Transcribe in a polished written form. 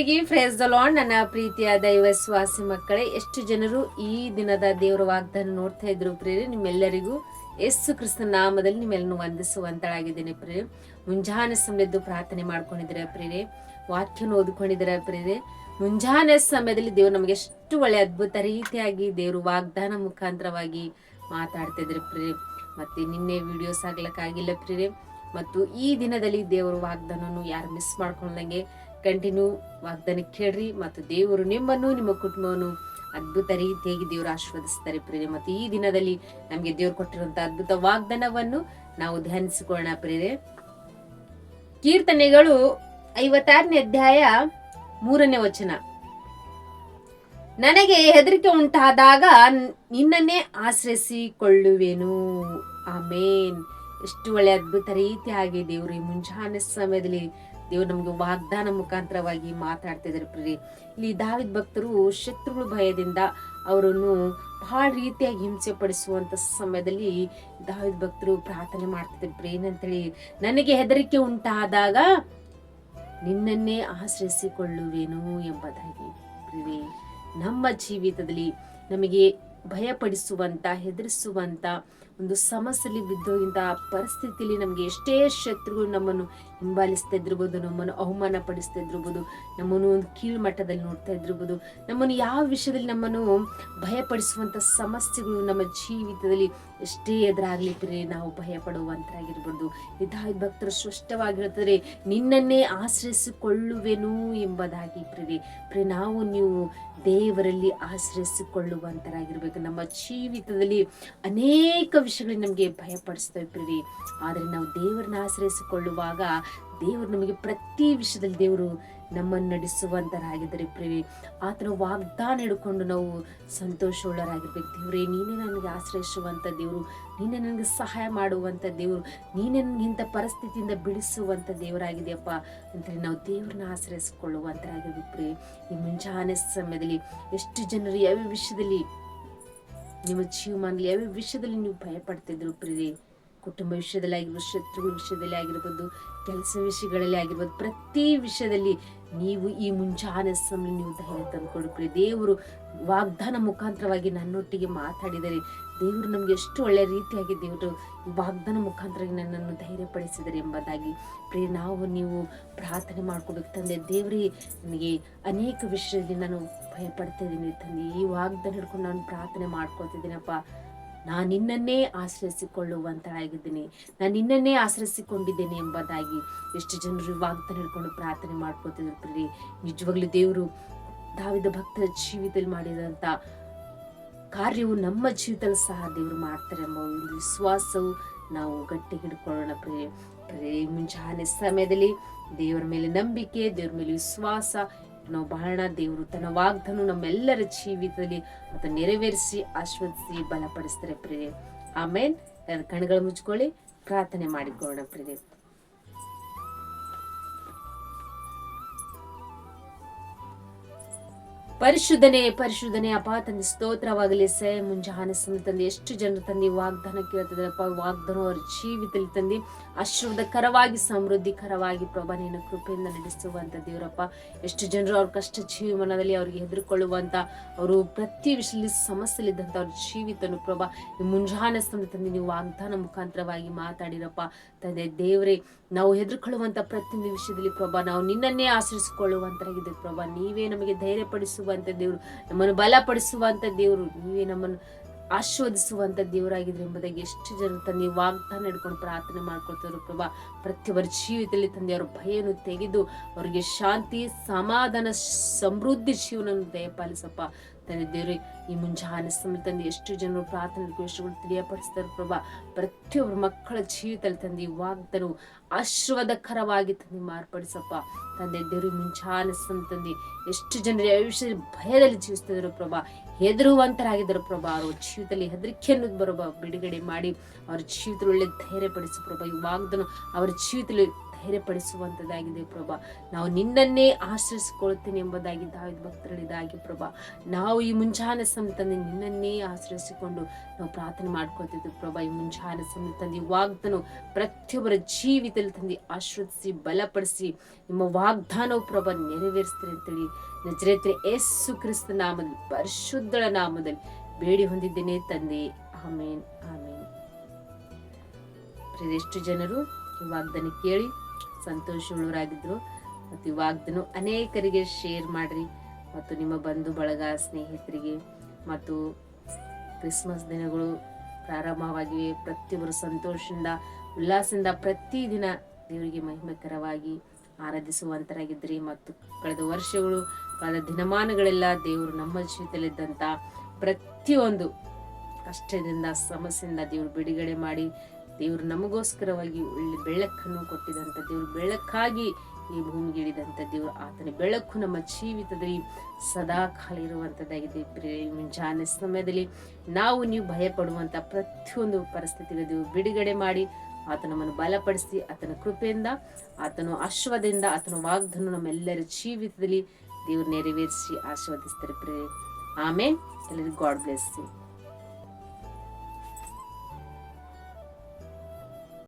ಎಲ್ಲರಿಗೆ phrase the lord. ನನ್ನ ಪ್ರೀತಿಯ ದೈವ ವಿಶ್ವಾಸಿ ಮಕ್ಕಳೇ, ಎಷ್ಟು ಜನರು ಈ ದಿನದ ದೇವರ ವಾಗ್ದಾನ ನೋಡ್ತಾ ಇದ್ರು ಪ್ರಿಯರೇ. ನಿಮ್ಮೆಲ್ಲರಿಗೂ ಯೇಸು ಕ್ರಿಸ್ತನ ನಾಮದಲ್ಲಿ ನಿಮ್ಮೆಲ್ಲರೂ ವಂದಿಸುವಂತಳಾಗಿದ್ದೇನೆ ಪ್ರಿಯರೇ. ಮುಂಜಾನೆ ಸಮಯದ್ದು ಪ್ರಾರ್ಥನೆ ಮಾಡ್ಕೊಂಡಿದ್ದೀರಾ ಪ್ರಿಯರೇ, ವಾಕ್ಯನ ಓದ್ಕೊಂಡಿದ್ದೀರಾ ಪ್ರಿಯರೇ. ಮುಂಜಾನೆ ಸಮಯದಲ್ಲಿ ದೇವ್ರು ನಮಗೆ ಎಷ್ಟು ಒಳ್ಳೆ ಅದ್ಭುತ ರೀತಿಯಾಗಿ ದೇವರು ವಾಗ್ದಾನ ಮುಖಾಂತರವಾಗಿ ಮಾತಾಡ್ತಿದ್ರು ಪ್ರಿಯರೇ. ಮತ್ತೆ ನಿನ್ನೆ ವಿಡಿಯೋಸ್ ಆಗ್ಲಿಕ್ಕಾಗಿಲ್ಲ ಪ್ರಿಯರೇ. ಮತ್ತು ಈ ದಿನದಲ್ಲಿ ದೇವರ ವಾಗ್ದಾನವನ್ನು ಯಾರು ಮಿಸ್ ಮಾಡ್ಕೊಂಡಂಗೆ ಕಂಟಿನ್ಯೂ ವಾಗ್ದಾನ ಕೇಳ್ರಿ. ಮತ್ತು ದೇವರು ನಿಮ್ಮನ್ನು ನಿಮ್ಮ ಕುಟುಂಬವನ್ನು ಅದ್ಭುತ ರೀತಿಯಾಗಿ ದೇವರು ಆಶೀರ್ವದಿಸ್ತಾರೆ ಪ್ರಿಯರೇ. ಮತ್ತು ಈ ದಿನದಲ್ಲಿ ನಮಗೆ ದೇವರು ಕೊಟ್ಟಿರುವಂತ ಅದ್ಭುತ ವಾಗ್ದಾನವನ್ನು ನಾವು ಧ್ಯಾನಿಸಿಕೊಳ್ಳೋಣ ಪ್ರಿಯರೇ. ಕೀರ್ತನೆಗಳು 56ನೇ ಅಧ್ಯಾಯ 3ನೇ ವಚನ. ನನಗೆ ಹೆದರಿಕೆ ಉಂಟಾದಾಗ ನಿನ್ನನ್ನೇ ಆಶ್ರಯಿಸಿಕೊಳ್ಳುವೆನು. ಆಮೇನ್. ಎಷ್ಟು ಒಳ್ಳೆ ಅದ್ಭುತ ರೀತಿಯಾಗಿ ದೇವರು ಈ ಮುಂಜಾನೆ ಸಮಯದಲ್ಲಿ ದೇವರು ನಮಗೆ ವಾಗ್ದಾನ ಮುಖಾಂತರವಾಗಿ ಮಾತಾಡ್ತಿದ್ದಾರೆ ಪ್ರಿಯರೇ. ಇಲ್ಲಿ ದಾವಿದ್ ಭಕ್ತರು ಶತ್ರುಗಳ ಭಯದಿಂದ ಅವರನ್ನು ಬಹಳ ರೀತಿಯಾಗಿ ಹಿಂಸೆ ಪಡಿಸುವಂತ ಸಮಯದಲ್ಲಿ ದಾವಿದ್ ಭಕ್ತರು ಪ್ರಾರ್ಥನೆ ಮಾಡ್ತಿದ್ದಾರೆ ಪ್ರಿಯರೇ. ಏನಂತೇಳಿ, ನನಗೆ ಹೆದರಿಕೆ ಉಂಟಾದಾಗ ನಿನ್ನನ್ನೇ ಆಶ್ರಯಿಸಿಕೊಳ್ಳುವೆನು ಎಂಬುದಾಗಿ ಪ್ರಿಯರೇ. ನಮ್ಮ ಜೀವಿತದಲ್ಲಿ ನಮಗೆ ಭಯಪಡಿಸುವಂತ, ಹೆದರಿಸುವಂತ ಒಂದು ಸಮಸ್ಯೆಯಲ್ಲಿ ಬಿದ್ದೋಗಿಂತ ಪರಿಸ್ಥಿತಿಯಲ್ಲಿ ನಮಗೆ ಎಷ್ಟೇ ಶತ್ರುಗಳು ನಮ್ಮನ್ನು ಹಿಂಬಾಲಿಸ್ತಾ ಇದ್ದಿರ್ಬೋದು, ನಮ್ಮನ್ನು ಅವಮಾನ ಪಡಿಸ್ತಾ ಇದ್ದಿರ್ಬೋದು, ನಮ್ಮನ್ನು ಒಂದು ಕೀಳು ಮಟ್ಟದಲ್ಲಿ ನೋಡ್ತಾ ಇದ್ದಿರ್ಬೋದು, ನಮ್ಮನ್ನು ಯಾವ ವಿಷಯದಲ್ಲಿ ನಮ್ಮನ್ನು ಭಯಪಡಿಸುವಂತ ಸಮಸ್ಯೆಗಳು ನಮ್ಮ ಜೀವಿತದಲ್ಲಿ ಎಷ್ಟೇ ಎದುರಾಗ್ಲಿ ಪ್ರಿಯರೇ, ನಾವು ಭಯ ಪಡುವಂತರಾಗಿರ್ಬೋದು. ಈ ದಾವಿದ ಭಕ್ತರು ಸ್ಪಷ್ಟವಾಗಿ ಹೇಳ್ತಾರೆ, ನಿನ್ನನ್ನೇ ಆಶ್ರಯಿಸಿಕೊಳ್ಳುವೆನು ಎಂಬುದಾಗಿ ಪ್ರಿಯರೇ. ನಾವು ನೀವು ದೇವರಲ್ಲಿ ಆಶ್ರಯಿಸಿಕೊಳ್ಳುವಂತರಾಗಿರ್ಬೇಕು. ನಮ್ಮ ಜೀವಿತದಲ್ಲಿ ಅನೇಕ ವಿಷಯಗಳು ನಮಗೆ ಭಯಪಡಿಸ್ತವೆ ಪ್ರಿಯರೇ. ಆದರೆ ನಾವು ದೇವರನ್ನ ಆಶ್ರಯಿಸಿಕೊಳ್ಳುವಾಗ ದೇವರು ನಮಗೆ ಪ್ರತಿ ವಿಷಯದಲ್ಲಿ ದೇವರು ನಮ್ಮನ್ನು ನಡೆಸುವಂತರಾಗಿದ್ದಾರೆ ಪ್ರಿಯರೇ. ಆತನ ವಾಗ್ದಾನ ಹಿಡ್ಕೊಂಡು ನಾವು ಸಂತೋಷವುಳ್ಳರಾಗಿರ್ಬೇಕು. ದೇವರೇ, ನೀನೇ ನನಗೆ ಆಶ್ರಯಿಸುವಂತ ದೇವರು, ನೀನೇ ನನಗೆ ಸಹಾಯ ಮಾಡುವಂತ ದೇವರು, ನೀನೇ ನನಗೆ ಇಂಥ ಪರಿಸ್ಥಿತಿಯಿಂದ ಬಿಡಿಸುವಂತ ದೇವರಾಗಿದೆಯಪ್ಪ ಅಂತೇಳಿ ನಾವು ದೇವ್ರನ್ನ ಆಶ್ರಯಿಸಿಕೊಳ್ಳುವಂತರಾಗಿರ್ಬೇಕು ಪ್ರಿಯರೇ. ಈ ಮುಂಜಾನೆ ಸಮಯದಲ್ಲಿ ಎಷ್ಟು ಜನರು ಯಾವ ವಿಷಯದಲ್ಲಿ ನಿಮ್ಮ ಜೀವಮಾನದಲ್ಲಿ ಯಾವ ವಿಷಯದಲ್ಲಿ ನೀವು ಭಯ ಪಡ್ತಿದ್ರು ಪ್ರಿಯರೇ. ಕುಟುಂಬ ವಿಷಯದಲ್ಲಿ ಆಗಿರ್ಬೋದು, ಶತ್ರುಗಳ ವಿಷಯದಲ್ಲಿ ಆಗಿರ್ಬೋದು, ಕೆಲಸ ವಿಷಯಗಳಲ್ಲಿ ಆಗಿರ್ಬೋದು, ಪ್ರತಿ ವಿಷಯದಲ್ಲಿ ನೀವು ಈ ಮುಂಜಾನೆ ಸಮಯ ನೀವು ಧೈರ್ಯ ತಂದುಕೊಡ್ರಿ. ದೇವರು ವಾಗ್ದಾನ ಮುಖಾಂತರವಾಗಿ ನನ್ನೊಟ್ಟಿಗೆ ಮಾತಾಡಿದರೆ ದೇವರು ನಮ್ಗೆ ಎಷ್ಟು ಒಳ್ಳೆ ರೀತಿಯಾಗಿ ದೇವರು ವಾಗ್ದಾನ ಮುಖಾಂತರವಾಗಿ ನನ್ನನ್ನು ಧೈರ್ಯಪಡಿಸಿದರೆ ಎಂಬುದಾಗಿ ಪ್ರಿಯ ನಾವು ನೀವು ಪ್ರಾರ್ಥನೆ ಮಾಡ್ಕೋಬೇಕು. ತಂದೆ ದೇವರೇ, ನನಗೆ ಅನೇಕ ವಿಷಯದಲ್ಲಿ ನಾನು ಭಯಪಡ್ತಾ ಇದ್ದೀನಿ ತಂದೆ, ಈ ವಾಗ್ದಾನ ಹಿಡ್ಕೊಂಡು ನಾನು ಪ್ರಾರ್ಥನೆ ಮಾಡ್ಕೊತಿದ್ದೀನಪ್ಪ. ನಾನು ನಿನ್ನನ್ನೇ ಆಶ್ರಯಿಸಿಕೊಳ್ಳುವಂತಳಾಗಿದ್ದೀನಿ, ನಾನು ನಿನ್ನನ್ನೇ ಆಶ್ರಯಿಸಿಕೊಂಡಿದ್ದೇನೆ ಎಂಬುದಾಗಿ ಎಷ್ಟು ಜನರು ವಾಗ್ದಾನ ಹಿಡ್ಕೊಂಡು ಪ್ರಾರ್ಥನೆ ಮಾಡ್ಕೋತಿದ್ರು ಪ್ರಿಯರೇ. ನಿಜವಾಗ್ಲೂ ದೇವರು ದಾವಿದ ಭಕ್ತರ ಜೀವಿತದಲ್ಲಿ ಮಾಡಿದಂತ ಕಾರ್ಯವು ನಮ್ಮ ಜೀವಿತದಲ್ಲಿ ಸಹ ದೇವರು ಮಾಡ್ತಾರೆ ಎಂಬ ಒಂದು ವಿಶ್ವಾಸವು ನಾವು ಗಟ್ಟಿ ಹಿಡ್ಕೊಳ್ಳೋಣ ಪ್ರಿಯರೇ. ಮುಂಜಾನೆ ಸಮಯದಲ್ಲಿ ದೇವರ ಮೇಲೆ ನಂಬಿಕೆ, ದೇವರ ಮೇಲೆ ವಿಶ್ವಾಸ ನಾವು ಬಹಳ ದೇವರು ತನ್ನ ವಾಗ್ದಾನ ನಮ್ಮೆಲ್ಲರ ಜೀವಿತದಲ್ಲಿ ಅದನ್ನು ನೆರವೇರಿಸಿ ಆಶೀರ್ವದಿಸಿ ಬಲಪಡಿಸ್ತಾರೆ ಪ್ರಿಯರೇ. ಆಮೇನ್. ಕಣ್ಗಳು ಮುಚ್ಕೊಳ್ಳಿ, ಪ್ರಾರ್ಥನೆ ಮಾಡಿಕೊಳ್ಳೋಣ ಪ್ರಿಯರೇ. ಪರಿಶುದ್ಧನೇ ಅಪ್ಪ ತಂದೆ, ಸ್ತೋತ್ರವಾಗಲಿ ಮುಂಜಾನೆ ಸಮಯ ತಂದೆ ಎಷ್ಟು ಜನರು ತಂದೆ ವಾಗ್ದಾನ ಕೇಳ್ತಿದ್ರಪ್ಪ. ವಾಗ್ದಾನ ಅವರ ಜೀವಿತದಲ್ಲಿ ತಂದೆ ಆಶೀರ್ವಾದಕರವಾಗಿ, ಸಮೃದ್ಧಿಕರವಾಗಿ ಪ್ರಭಾ ನಿನ್ನ ಕೃಪೆಯಿಂದ ನಡೆಸುವಂತ ದೇವರಪ್ಪ. ಎಷ್ಟು ಜನರು ಅವ್ರ ಕಷ್ಟ ಜೀವನದಲ್ಲಿ ಅವ್ರಿಗೆ ಹೆದರ್ಕೊಳ್ಳುವಂತ, ಅವರು ಪ್ರತಿ ವಿಷಯದಲ್ಲಿ ಸಮಸ್ಯೆಲಿದ್ದಂತ ಅವ್ರ ಜೀವಿತನು ಪ್ರಭಾ ಮುಂಜಾನೆ ಸಮಯ ತಂದೆ ನೀವು ವಾಗ್ದಾನ ಮುಖಾಂತರವಾಗಿ ಮಾತಾಡಿರಪ್ಪ. ತಂದೆ ದೇವರೇ, ನಾವು ಹೆದರ್ಕೊಳ್ಳುವಂತ ಪ್ರತಿಯೊಂದು ವಿಷಯದಲ್ಲಿ ಪ್ರಭಾ ನಾವು ನಿನ್ನನ್ನೇ ಆಶ್ರಯಿಸಿಕೊಳ್ಳುವಂತರಾಗಿದ್ದೇವೆ ಪ್ರಭಾ. ನೀವೇ ನಮಗೆ ಧೈರ್ಯ ಪಡಿಸುವಂತ ದೇವರು, ನಮ್ಮನ್ನು ಬಲಪಡಿಸುವಂತ ದೇವರು, ನೀವೇ ನಮ್ಮನ್ನು ಆಶೀರ್ವದಿಸುವಂತ ದೇವರಾಗಿದ್ರೆ ಎಂಬುದಾಗಿ ಎಷ್ಟು ಜನ ತಂದೆ ವಾಗ್ದಾನ ಹಿಡ್ಕೊಂಡು ಪ್ರಾರ್ಥನೆ ಮಾಡ್ಕೊಳ್ತಾರೆ ಪ್ರಭಾ. ಪ್ರತಿಯೊಬ್ಬರ ಜೀವಿತದಲ್ಲಿ ತಂದೆ ಅವರ ಭಯವನ್ನು ತೆಗೆದು ಅವರಿಗೆ ಶಾಂತಿ, ಸಮಾಧಾನ, ಸಮೃದ್ಧಿ ಜೀವನವನ್ನು ದಯಪಾಲಿಸಪ್ಪ. ತಂದೆ ದೇವ್ರಿ, ಈ ಮುಂಜಾನೆ ಸಮಯ ತಂದೆ ಎಷ್ಟು ಜನರು ಪ್ರಾರ್ಥನೆ ರಿಕ್ವೆಸ್ಟ್ಗಳು ತಿಳಿಯಪಡಿಸ್ತಾರೆ ಪ್ರಭಾ. ಪ್ರತಿಯೊಬ್ಬರ ಮಕ್ಕಳ ಜೀವಿತದಲ್ಲಿ ತಂದೆ ವಾಗ್ದಾನ ಆಶೀರ್ವಾದಕರವಾಗಿ ತಂದೆ ಮಾರ್ಪಡಿಸಪ್ಪ. ತಂದೆ ದೇವ್ರಿ, ಮುಂಜಾನೆ ಸಮಯ ತಂದೆ ಎಷ್ಟು ಜನರು ಯಾವ ವಿಷಯದಲ್ಲಿ ಭಯದಲ್ಲಿ ಜೀವಿಸ್ತಿದ್ರು ಪ್ರಭಾ, ಹೆದರುವಂತರಾಗಿದ್ದರು ಪ್ರಭಾ. ಅವ್ರ ಜೀವಿತದಲ್ಲಿ ಹೆದರಿಕೆಯನ್ನು ಬಿಡುಗಡೆ ಮಾಡಿ ಅವ್ರ ಜೀವಿತದಲ್ಲಿ ಒಳ್ಳೆ ಧೈರ್ಯ ಪಡಿಸು ಪ್ರಭಾ. ಈ ವಾಗ್ದಾನ ಅವರ ಜೀವಿತದಲ್ಲಿ ಧೈರ್ಯಪಡಿಸುವಂಥದ್ದಾಗಿದೆ ಪ್ರಭಾ. ನಾವು ನಿನ್ನನ್ನೇ ಆಶ್ರಯಿಸಿಕೊಳ್ತೇನೆ ಎಂಬುದಾಗಿ ದಾವೀದ ಭಕ್ತರಲ್ಲಿದ್ದಾಗಿ ಪ್ರಭಾ. ನಾವು ಈ ಮುಂಜಾನೆ ಸಮಯ ತಂದೆ ನಿನ್ನನ್ನೇ ಆಶ್ರಯಿಸಿಕೊಂಡು ನಾವು ಪ್ರಾರ್ಥನೆ ಮಾಡ್ಕೊಳ್ತಿದ್ವಿ ಪ್ರಭಾ. ಈ ಮುಂಜಾನೆ ಸಮಯ ತಂದೆ ವಾಗ್ದಾನ ಪ್ರತಿಯೊಬ್ಬರ ಜೀವಿತದಲ್ಲಿ ತಂದೆ ಆಶೀರ್ವದಿಸಿ ಬಲಪಡಿಸಿ ನಿಮ್ಮ ವಾಗ್ದಾನವು ಪ್ರಭಾ ನೆರವೇರಿಸ್ತಾರೆ ಅಂತೇಳಿ ನಜರೇತಿನ ಯೇಸು ಕ್ರಿಸ್ತ ನಾಮದಲ್ಲಿ ಪರಿಶುದ್ಧಳ ನಾಮದಲ್ಲಿ ಬೇಡಿ ಹೊಂದಿದ್ದೇನೆ ತಂದೆ. ಆಮೇನ್ ಆಮೇನ್. ಎಷ್ಟು ಜನರು ಈ ವಾಗ್ದಾನ ಕೇಳಿ ಸಂತೋಷವುಳ್ಳವರಾಗಿದ್ರು ಮತ್ತು ಈ ವಾಗ್ದಾನ ಅನೇಕರಿಗೆ ಶೇರ್ ಮಾಡ್ರಿ ಮತ್ತು ನಿಮ್ಮ ಬಂಧು ಬಳಗ ಸ್ನೇಹಿತರಿಗೆ. ಮತ್ತು ಕ್ರಿಸ್ಮಸ್ ದಿನಗಳು ಪ್ರಾರಂಭವಾಗಿವೆ. ಪ್ರತಿಯೊಬ್ಬರು ಸಂತೋಷದಿಂದ ಉಲ್ಲಾಸದಿಂದ ಪ್ರತಿದಿನ ದೇವರಿಗೆ ಮಹಿಮೆಕರವಾಗಿ ಆರಾಧಿಸುವಂತರಾಗಿದ್ರಿ. ಮತ್ತು ಕಳೆದ ವರ್ಷಗಳು ಕಳೆದ ದಿನಮಾನಗಳೆಲ್ಲ ದೇವರು ನಮ್ಮ ಜೀವಿತದಲ್ಲಿದ್ದಂಥ ಪ್ರತಿಯೊಂದು ಕಷ್ಟದಿಂದ ಸಮಸ್ಯೆಯಿಂದ ದೇವರು ಬಿಡುಗಡೆ ಮಾಡಿ ದೇವರು ನಮಗೋಸ್ಕರವಾಗಿ ಒಳ್ಳೆ ಬೆಳಕನ್ನು ಕೊಟ್ಟಿದಂಥ ದೇವರು, ಬೆಳಕಾಗಿ ಈ ಭೂಮಿಗೆ ಇಳಿದಂಥ ದೇವರು, ಆತನ ಬೆಳಕು ನಮ್ಮ ಜೀವಿತದಲ್ಲಿ ಸದಾ ಕಾಲ ಇರುವಂಥದ್ದಾಗಿದೆ. ಮುಂಜಾನೆ ಸಮಯದಲ್ಲಿ ನೀವು ಭಯ ಪಡುವಂಥ ಪ್ರತಿಯೊಂದು ಪರಿಸ್ಥಿತಿಗೆ ದೇವರು ಬಿಡುಗಡೆ ಮಾಡಿ ಆತ ನಮ್ಮನ್ನು ಬಲಪಡಿಸಿ ಆತನ ಕೃಪೆಯಿಂದ ಆತನ ಆಶೀರ್ವಾದದಿಂದ ಆತನ ವಾಗ್ದಾನ ನಮ್ಮೆಲ್ಲರ ಜೀವಿತದಲ್ಲಿ ದೇವರು ನೆರವೇರಿಸಿ ಆಶೀರ್ವದಿಸ್ತಾರೆ. ಆಮೇನ್. ಎಲ್ಲರಿಗೂ ಗಾಡ್ ಬ್ಲೆಸ್ ಯು.